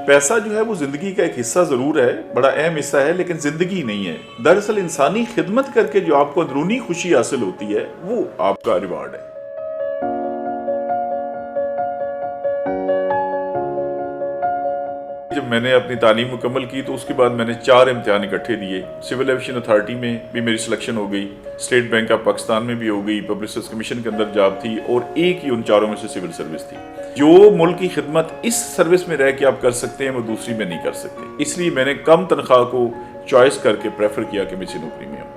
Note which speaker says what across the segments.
Speaker 1: पैसा जो है वो जिंदगी का एक हिस्सा जरूर है, बड़ा अहम हिस्सा है, लेकिन जिंदगी नहीं है। दरअसल इंसानी खिदमत करके जो आपको अंदरूनी खुशी हासिल होती है वो आपका रिवार्ड है। जब मैंने अपनी तालीम मुकम्मल की तो उसके बाद मैंने 4 इम्तिहान इकट्ठे दिए। सिविल एविएशन अथॉरिटी में भी मेरी सिलेक्शन हो गई, स्टेट बैंक ऑफ पाकिस्तान में भी हो गई, पब्लिक सर्विस कमीशन के अंदर जॉब थी और एक ही उन चारों में से सिविल सर्विस थी। जो मुल्क की खिदमत इस सर्विस में रह के आप कर सकते हैं वो दूसरी में नहीं कर सकते, इसलिए मैंने कम तनख्वाह को चॉइस करके प्रेफर किया कि मैं इसी नौकरी में हूँ।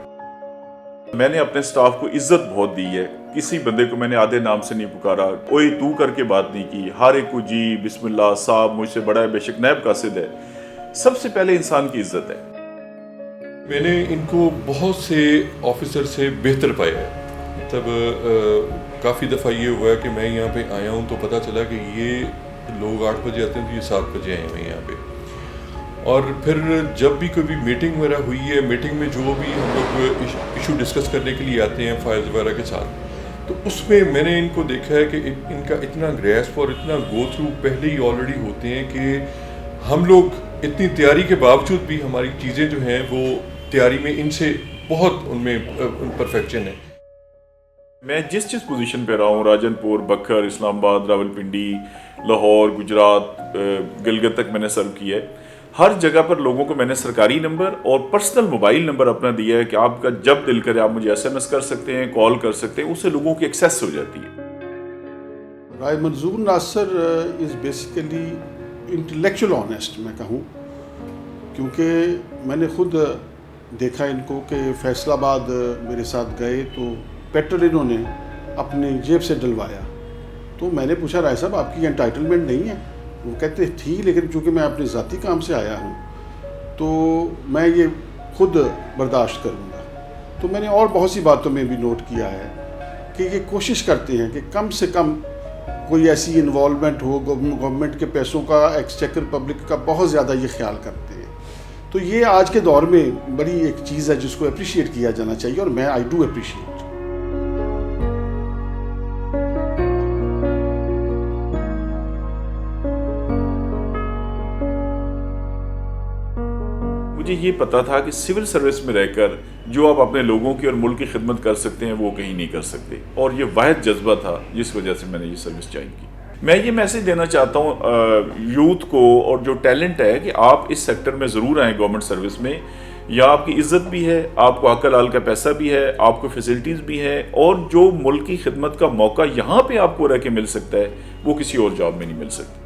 Speaker 1: मैंने अपने स्टाफ को इज्जत बहुत दी है, किसी बंदे को मैंने आधे नाम से नहीं पुकारा, कोई तू करके बात नहीं की, हर एक को जी बिस्मिल्लाह साहब मुझसे बड़ा है बेशक नैब कासिद है। सबसे पहले इंसान की इज्जत है।
Speaker 2: मैंने इनको बहुत से ऑफिसर से बेहतर पाया है। मतलब काफ़ी दफ़ा ये हुआ है कि मैं यहाँ पे आया हूँ तो पता चला कि ये लोग 8 बजे आते हैं तो ये 7 बजे आए हुए हैं यहाँ पे। और फिर जब भी कोई मीटिंग वगैरह हुई है, मीटिंग में जो भी हम लोग इशू डिस्कस करने के लिए आते हैं फाइल्स वगैरह के साथ, तो उसमें मैंने इनको देखा है कि इनका इतना ग्रेस्प और इतना गो थ्रू पहले ही ऑलरेडी होते हैं कि हम लोग इतनी तैयारी के बावजूद भी हमारी चीज़ें जो हैं वो तैयारी में इनसे बहुत उनमें परफेक्शन है।
Speaker 1: मैं जिस पोजीशन पे रहा हूँ, राजनपुर, बखर, इस्लामाबाद, रावलपिंडी, लाहौर, गुजरात, गिलगित तक मैंने सर्व किया है। हर जगह पर लोगों को मैंने सरकारी नंबर और पर्सनल मोबाइल नंबर अपना दिया है कि आपका जब दिल करे आप मुझे SMS कर सकते हैं, कॉल कर सकते हैं, उससे लोगों की एक्सेस हो जाती है।
Speaker 3: राय मंजूर नासर इज़ बेसिकली इंटेलेक्चुअल ऑनेस्ट मैं कहूँ, क्योंकि मैंने खुद देखा इनको कि फैसलाबाद मेरे साथ गए तो पेट्रोल इन्होंने अपनी जेब से डलवाया। तो मैंने पूछा राय साहब आपकी एंटाइटलमेंट नहीं है? वो कहते थी लेकिन चूँकि मैं अपने ज़ाती काम से आया हूँ तो मैं ये खुद बर्दाश्त करूँगा। तो मैंने और बहुत सी बातों में भी नोट किया है कि ये कोशिश करते हैं कि कम से कम कोई ऐसी इन्वॉल्वमेंट हो, गवर्नमेंट के पैसों का, एक्सचेकर पब्लिक का बहुत ज़्यादा ये ख्याल करते हैं। तो ये आज के दौर में बड़ी एक चीज़ है जिसको अप्रिशिएट किया जाना चाहिए और मैं आई डू अप्रिशिएट।
Speaker 1: मुझे ये पता था कि सिविल सर्विस में रहकर जो आप अपने लोगों की और मुल्क की खिदमत कर सकते हैं वो कहीं नहीं कर सकते, और ये वाहिद जज्बा था जिस वजह से मैंने ये सर्विस ज्वाइन की। मैं ये मैसेज देना चाहता हूँ यूथ को और जो टैलेंट है कि आप इस सेक्टर में ज़रूर आएँ गवर्नमेंट सर्विस में। यहाँ आपकी इज्जत भी है, आपको अकल आल का पैसा भी है, आपको फैसिलिटीज़ भी है, और जो मुल्क की खिदमत का मौका यहाँ पे आपको रह के मिल सकता है वो किसी और जॉब में नहीं मिल सकता।